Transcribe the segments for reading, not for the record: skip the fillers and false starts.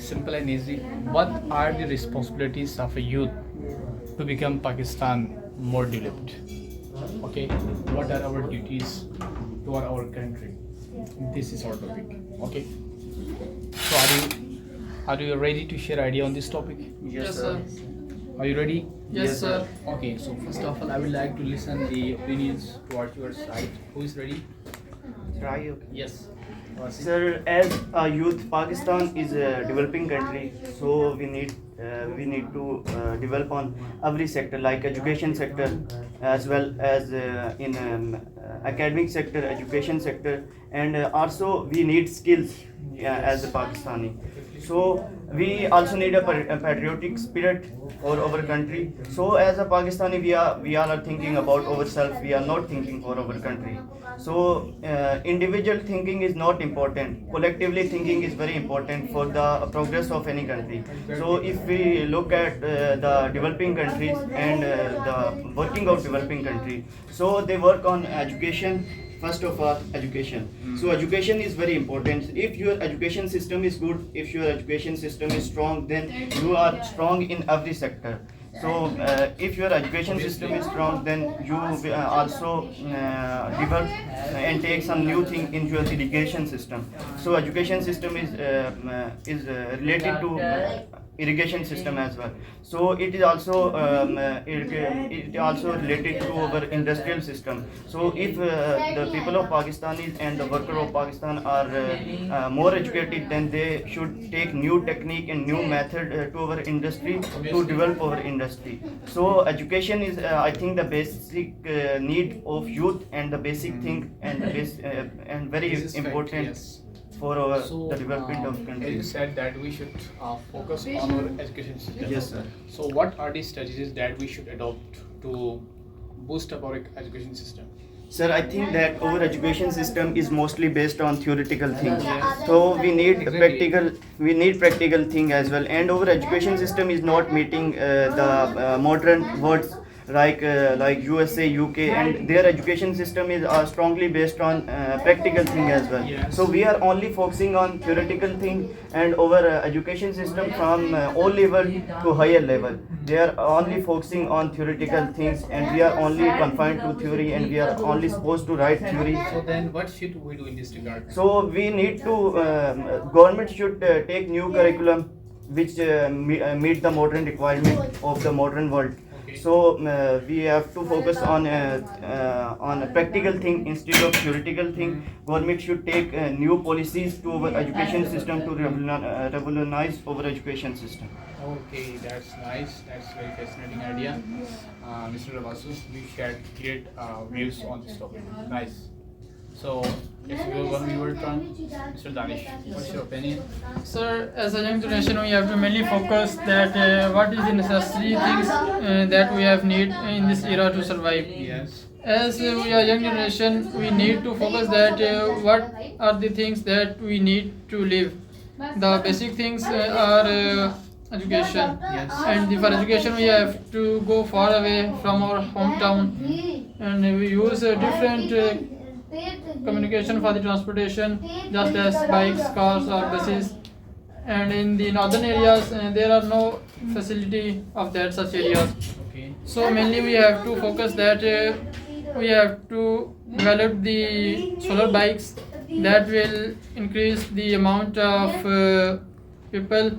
simple and easy. What are the responsibilities of a youth to become Pakistan more developed? Okay, what are our duties toward our country? This is our topic. Okay, so are you ready to share idea on this topic? Yes, sir. Are you ready? Yes, sir. Okay, so first of all, I would like to listen the opinions towards your side. Who is ready? Try. Yes. Sir, as a youth, Pakistan is a developing country, so we need to develop on every sector, like education sector, as well as in academic sector, education sector, and also we need skills as a Pakistani. So we also need a patriotic spirit for our country. So as a Pakistani, we all are thinking about ourselves. We are not thinking for our country. So individual thinking is not important. Collectively thinking is very important for the progress of any country. So if we look at the developing countries and the working of developing country, so they work on education. First of all, education. So education is very important. If your education system is good, if your education system is strong, then you are strong in every sector. So if your education system is strong, then you also develop and take some new thing in your education system. So education system is related to irrigation system as well. So it is also it also related to our industrial system. So if the people of Pakistan and the worker of Pakistan are more educated, then they should take new technique and new method to our industry to develop our industry. So education is I think the basic need of youth and the basic thing and the and very This is fact, important yes. for our So, the development of as you country. said that we should focus on our education system. Yes, sir. So, what are the strategies that we should adopt to boost up our education system? Sir, I think that our education system is mostly based on theoretical things. So we need practical thing as well. And our education system is not meeting the modern words like USA, UK, and their education system is strongly based on practical thing as well. Yes. So we are only focusing on theoretical thing, and our education system from all level to higher level, they are only focusing on theoretical things, and we are only confined to theory, and we are only supposed to write theory. So then, what should we do in this regard? So we need to government should take new curriculum which meet the modern requirement of the modern world. Okay. So we have to focus on a practical thing instead of theoretical thing. Government should take new policies to our education system to revolutionize our education system. Okay, that's nice. That's very fascinating idea. Mr. Rabasu, you shared great views on this topic. Nice. So, let's go one viewer turn. Mr. Danish, what's your opinion? Sir, as a young generation, we have to mainly focus that what is the necessary things that we have need in this era to survive. Yes. As we are young generation, we need to focus that what are the things that we need to live. The basic things are education. Yes. And for education, we have to go far away from our hometown, and we use different communication for the transportation, just as bikes, cars, or buses. And in the northern areas, there are no facility of that such areas. Okay. So mainly we have to focus that we have to develop the solar bikes that will increase the amount of people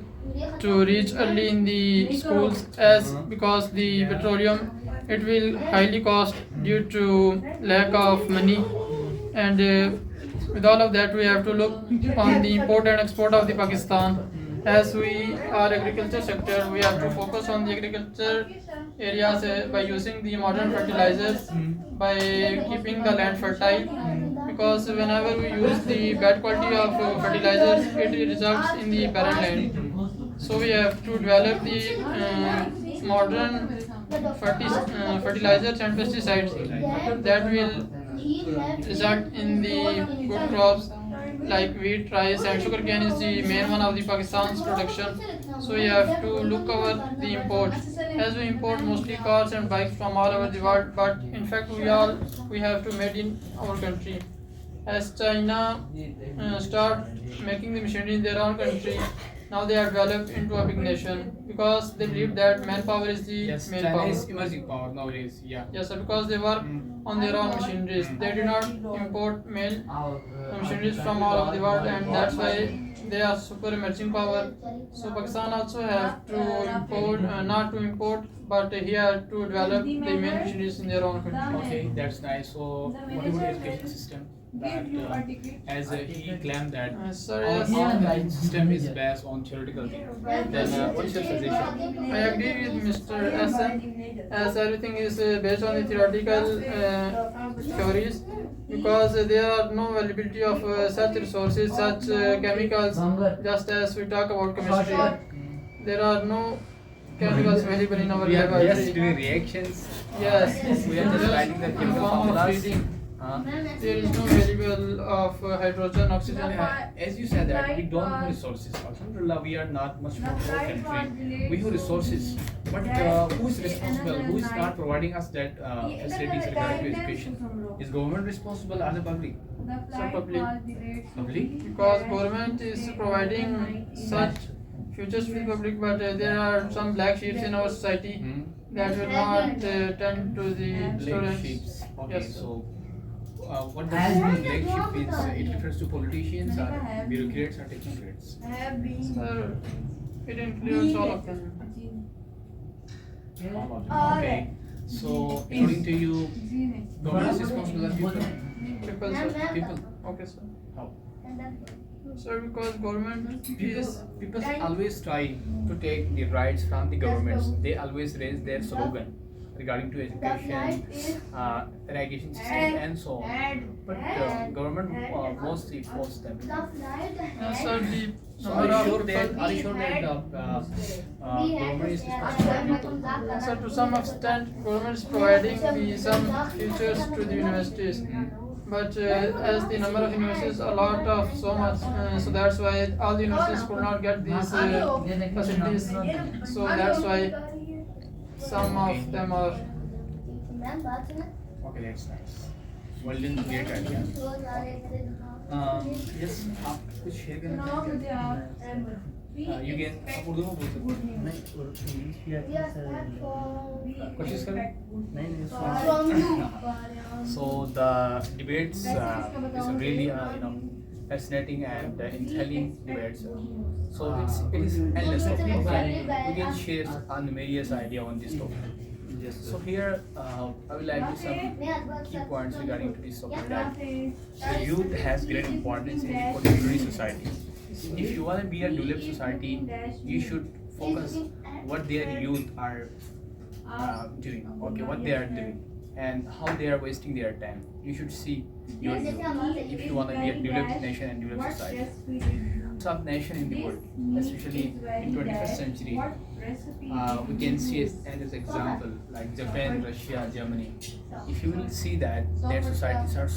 to reach early in the schools, as because the petroleum, it will highly cost due to lack of money. And with all of that, we have to look on the import and export of the Pakistan. As we are agriculture sector, we have to focus on the agriculture areas by using the modern fertilizers, by keeping the land fertile. Because whenever we use the bad quality of fertilizers, it results in the barren land. So we have to develop the modern fertilizers and pesticides that will result in the good crops like wheat, rice, and sugarcane is the main one of the Pakistan's production. So we have to look over the import, as we import mostly cars and bikes from all over the world, but in fact we have to made in our country. As China start making the machinery in their own country, now they are developed into a big nation because they believe that manpower is the Yes, main China power. is emerging power nowadays. Yeah. Yes, sir, because they work on their own machineries. They do not import mail machineries from all over the world, and that's why they are super emerging power. So Pakistan also have to import, not to import, but here to develop the main machineries in their own country. Okay, that's nice. So, what about the education system? That as he claimed that Sir, our yes. education system is based on theoretical thing. Then what's your suggestion? I agree with Mr. Hassan as everything is based on the theoretical theories because there are no availability of such resources, such chemicals, just as we talk about chemistry. There are no chemicals available in our We are just laboratory. doing reactions. Yes, We are just writing the in chemical form of formulas. reading. Uh, There is no available of hydrogen, oxygen. as you said that we don't have resources. Alhamdulillah, we are not much more poor country. We have resources, but who is responsible? Who is not providing us that facilities regarding to education? Is government responsible or the public? So public. Public? Because government is providing such futures for the public, but there are some black sheep in our society Hmm? that will not tend to the Black students. sheeps. Okay, Yes, sir. so what does this mean? Black sheep means it refers to politicians or bureaucrats or technocrats. Sir, it includes all of them. All of them. Okay. So according to you, government is responsible for people. People, sir. People. Okay, sir. How? Sir, because government is People always try to take the rights from the governments. They always raise their slogan regarding to education, irrigation system, and so on. But government mostly force them. sir, the So are you sure that people- government is responsible for people? So to some extent, government is providing some futures to the universities. But as the number of universities a lot of so much, so that's why all the universities could not get these facilities. So that's why some of them are. Okay, that's nice. Well done, great idea. Yes, आप कुछ share करना चाहते हैं? You can आप उर्दू में बोल सकते हैं। कोशिश करें। So the debates is really fascinating and intelligent debates. So it is endless topic. We can share on various idea on this topic. So here I would like to some key points regarding to this topic that the youth has great importance in the contemporary society. If you want to be a developed society, you should focus what their youth are doing. Okay, what they are doing and how they are wasting their time. You should see your youth if you want to be a developed nation and developed society. Top nation in the world, especially in 21st century. We can see it as an example like Japan, Russia, Germany. If you will see that their societies are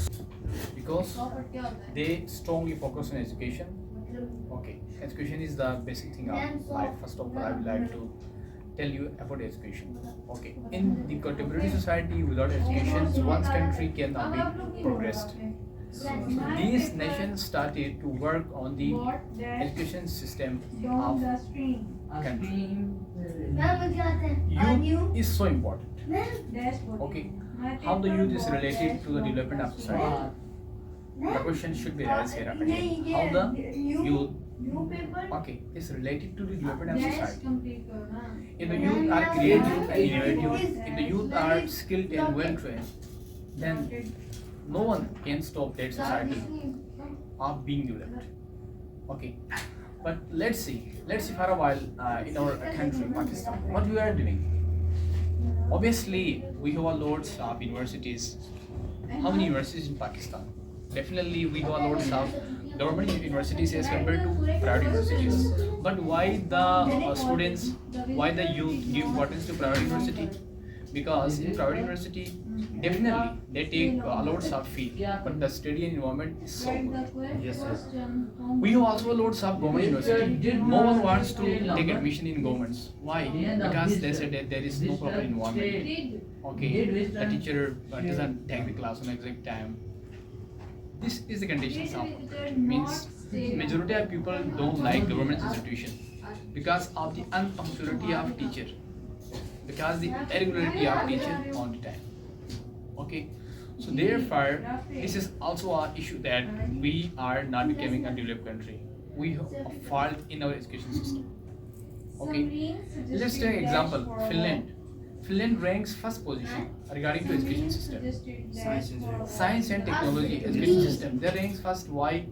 because they strongly focus on education. Okay, education is the basic thing of life. First of all, I would like to tell you about education. Okay, in the contemporary society, without education, one's country cannot be progressed. So these nations started to work on the education system of country. Youth is so important. Okay, how the youth is related to the development of society? The question should be raised here again. How the youth is related to the development of society. If the youth are creative and innovative, if the youth are skilled and well trained, then no one can stop that society of being developed. Okay, but let's see for a while in our country, Pakistan, what we are doing. Obviously, we have a lots of universities. How many universities in Pakistan? Definitely, we have a lots of government universities as compared to private universities. But why the students, why the youth give importance to private university? Because in private university, definitely they take a lots of fee, but the study environment is so good. Yes, sir. We have also lots of government university. No one wants to take admission in governments. Why? Because they said that there is no proper environment. Okay, the teacher doesn't take the class on exact time. This is the conditions of means majority of people don't like government institution. because of the unpunctuality of teacher, because the irregularity of teacher on the time. Okay, so therefore this is also an issue that we are not becoming a developed country. We have a fault in our education system. Okay, let's take an example. Finland ranks first position regarding to education system. Science and technology education system. They ranks first. Why?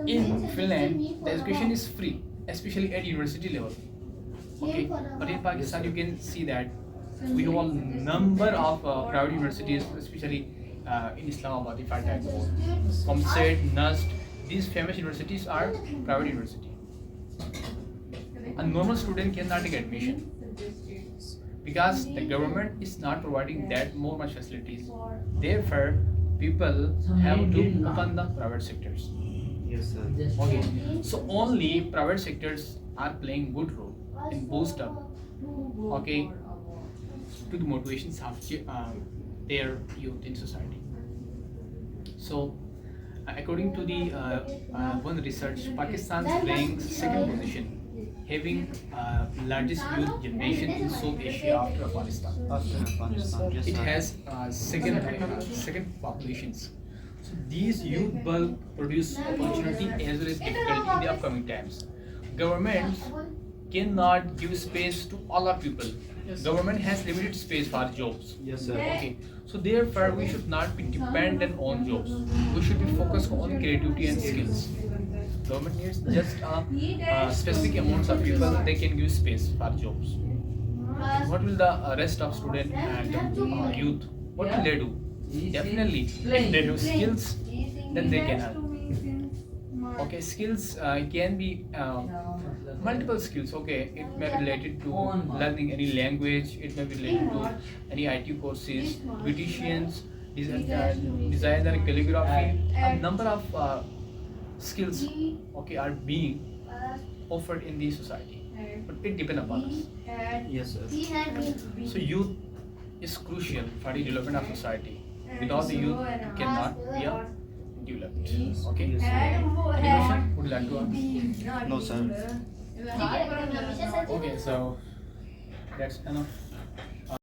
In Finland, the education is free, especially at university level. Okay, but in Pakistan, you can see that we have a number of private universities, especially in Islamabad. If I talk about Comsat, NUST, these famous universities are private university. A normal student cannot take admission because the government is not providing that more much facilities. Therefore, people have to open the private sectors. Yes, sir. Okay, so only private sectors are playing good role in boost up, okay, to the motivations of their youth in society. So, according to the one research, Pakistan ranks second position, having largest youth generation in South Asia after Afghanistan. After Afghanistan, yes, It sir. has second populations. So these youth bulk produce opportunity as well as difficulty in the upcoming times. Governments cannot give space to all our people. Government has limited space for jobs. Yes, sir. Okay, so therefore we should not be dependent on jobs. We should be focused on creativity and skills. Government needs just specific amounts of people they can give space for jobs. What will the rest of student and youth? What will they do? Definitely, if they have skills, then they can help. Okay, skills can be multiple skills. Okay, it may be related to learning any language. It may be related to any IT courses, beauticians, design and calligraphy. A number of skills, okay, are being offered in the society, but it depends upon us. Yes, sir. So youth is crucial for the development of society. Without the youth, we cannot be developed. Okay. Yes, sir. Any question would you like to ask? No, sir. Okay, so that's enough.